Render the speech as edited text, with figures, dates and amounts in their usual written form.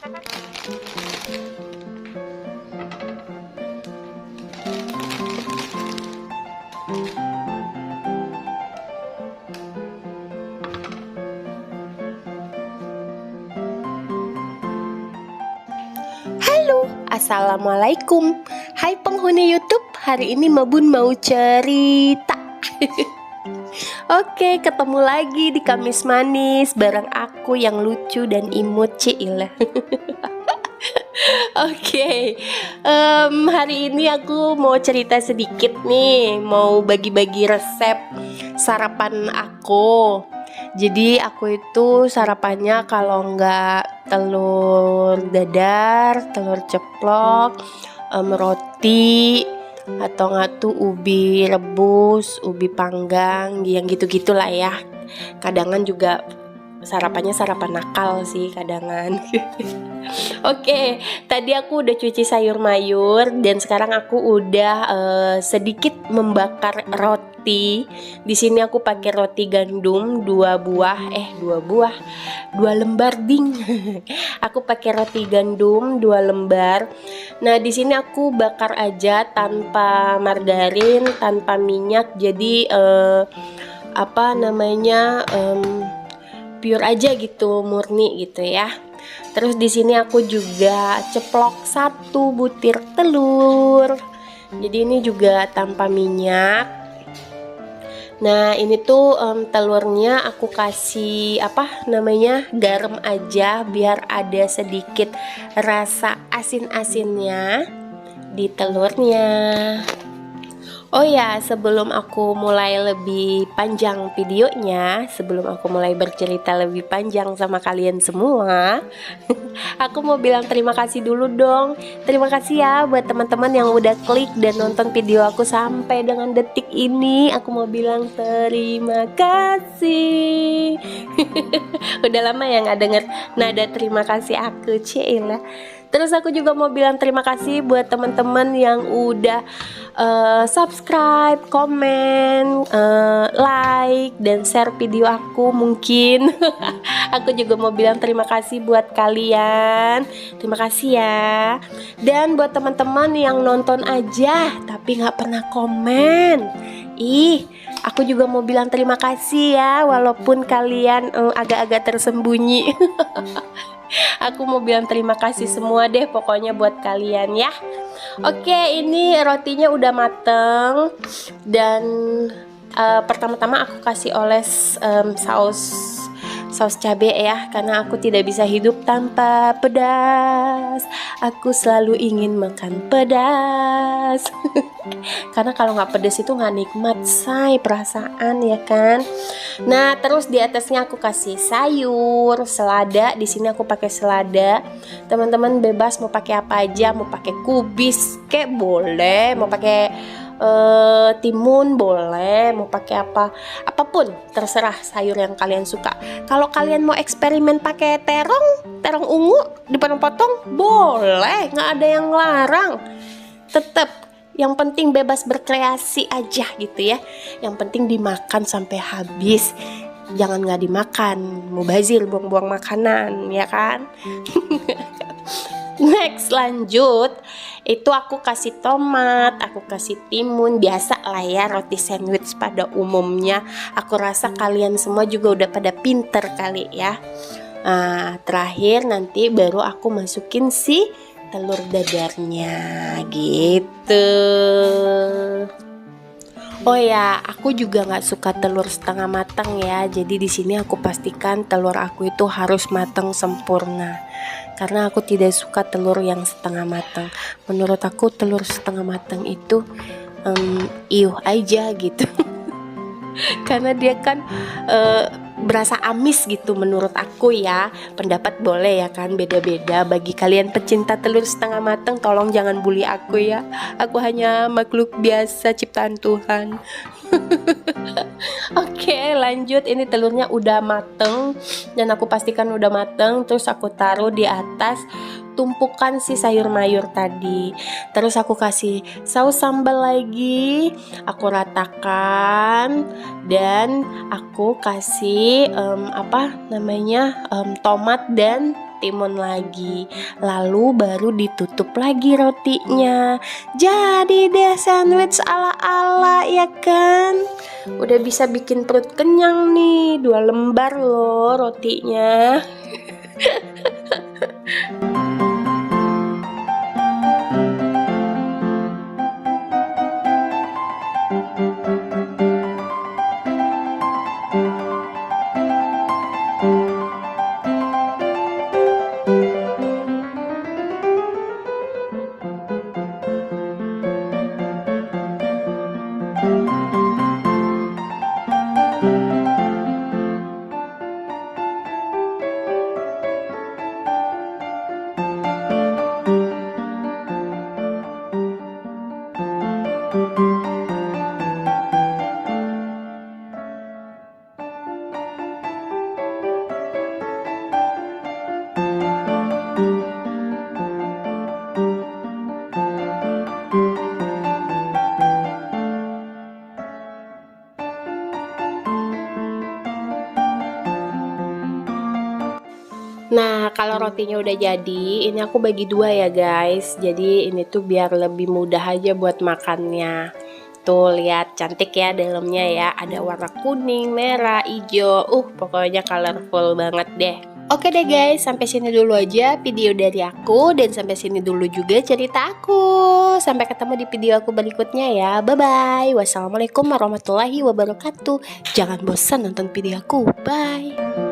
Halo, assalamualaikum. Hai penghuni YouTube, hari ini Mabun mau cerita. Oke, ketemu lagi di Kamis Manis bareng aku yang lucu dan imut Cila. Oke, hari ini aku mau cerita sedikit nih, mau bagi-bagi resep sarapan aku. Jadi aku itu sarapannya kalau nggak telur dadar, telur ceplok, roti, atau nggak tuh ubi rebus, ubi panggang, yang gitu-gitulah ya. Kadangan juga sarapannya sarapan nakal sih kadangan. Oke, tadi aku udah cuci sayur mayur dan sekarang aku udah sedikit membakar roti. Di sini aku pakai roti gandum 2 lembar ding. Aku pakai roti gandum 2 lembar. Nah, di sini aku bakar aja tanpa margarin, tanpa minyak. Jadi pure aja gitu, murni gitu ya. Terus di sini aku juga ceplok 1 butir telur. Jadi ini juga tanpa minyak. Nah, ini tuh telurnya aku kasih garam aja biar ada sedikit rasa asin-asinnya di telurnya. Oh ya, sebelum aku mulai lebih panjang videonya, sebelum aku mulai bercerita lebih panjang sama kalian semua, aku mau bilang terima kasih dulu dong. Terima kasih ya buat teman-teman yang udah klik dan nonton video aku sampai dengan detik ini. Aku mau bilang terima kasih. Udah lama ya nggak denger nada terima kasih aku, Cila. Terus aku juga mau bilang terima kasih buat teman-teman yang udah subscribe, komen, like, dan share video aku mungkin. Aku juga mau bilang terima kasih buat kalian. Terima kasih ya. Dan buat teman-teman yang nonton aja tapi nggak pernah komen, aku juga mau bilang terima kasih ya, walaupun kalian agak-agak tersembunyi. Aku mau bilang terima kasih semua deh pokoknya buat kalian ya. Oke, ini rotinya udah mateng. Dan pertama-tama aku kasih oles saus cabai ya, karena aku tidak bisa hidup tanpa pedas. Aku selalu ingin makan pedas. Karena kalau nggak pedas itu nggak nikmat say perasaan ya kan. Nah, terus di atasnya aku kasih sayur, selada. Di sini aku pakai selada. Teman-teman bebas mau pakai apa aja, mau pakai kubis kayak boleh, mau pakai timun boleh, mau pakai apapun terserah sayur yang kalian suka. Kalau kalian mau eksperimen pakai terong ungu dipotong-potong boleh, nggak ada yang larang. Tetap yang penting bebas berkreasi aja gitu ya. Yang penting dimakan sampai habis. Jangan nggak dimakan, mubazir, buang-buang makanan ya kan. Next, lanjut. Itu aku kasih tomat, aku kasih timun. Biasa lah ya roti sandwich pada umumnya. Aku rasa kalian semua juga udah pada pinter kali ya. Nah, terakhir nanti baru aku masukin si telur dadarnya gitu. Oh ya, aku juga nggak suka telur setengah matang ya. Jadi di sini aku pastikan telur aku itu harus matang sempurna. Karena aku tidak suka telur yang setengah matang. Menurut aku telur setengah matang itu iuh aja gitu. Karena dia kan berasa amis gitu menurut aku ya. Pendapat boleh ya kan, beda-beda. Bagi kalian pecinta telur setengah matang, tolong jangan bully aku ya. Aku hanya makhluk biasa ciptaan Tuhan. Oke, lanjut. Ini telurnya udah mateng dan aku pastikan udah mateng. Terus aku taruh di atas tumpukan si sayur mayur tadi. Terus aku kasih saus sambal lagi, aku ratakan, dan aku kasih tomat dan timun lagi. Lalu baru ditutup lagi rotinya. Jadi deh sandwich ala-ala, ya kan? Udah bisa bikin perut kenyang nih. 2 lembar loh rotinya. Nah, kalau rotinya udah jadi, ini aku bagi 2 ya guys. Jadi ini tuh biar lebih mudah aja buat makannya. Tuh lihat cantik ya dalamnya ya. Ada warna kuning, merah, hijau. Pokoknya colorful banget deh. Oke deh guys, sampai sini dulu aja video dari aku. Dan sampai sini dulu juga cerita aku. Sampai ketemu di video aku berikutnya ya. Bye-bye. Wassalamualaikum warahmatullahi wabarakatuh. Jangan bosan nonton video aku. Bye.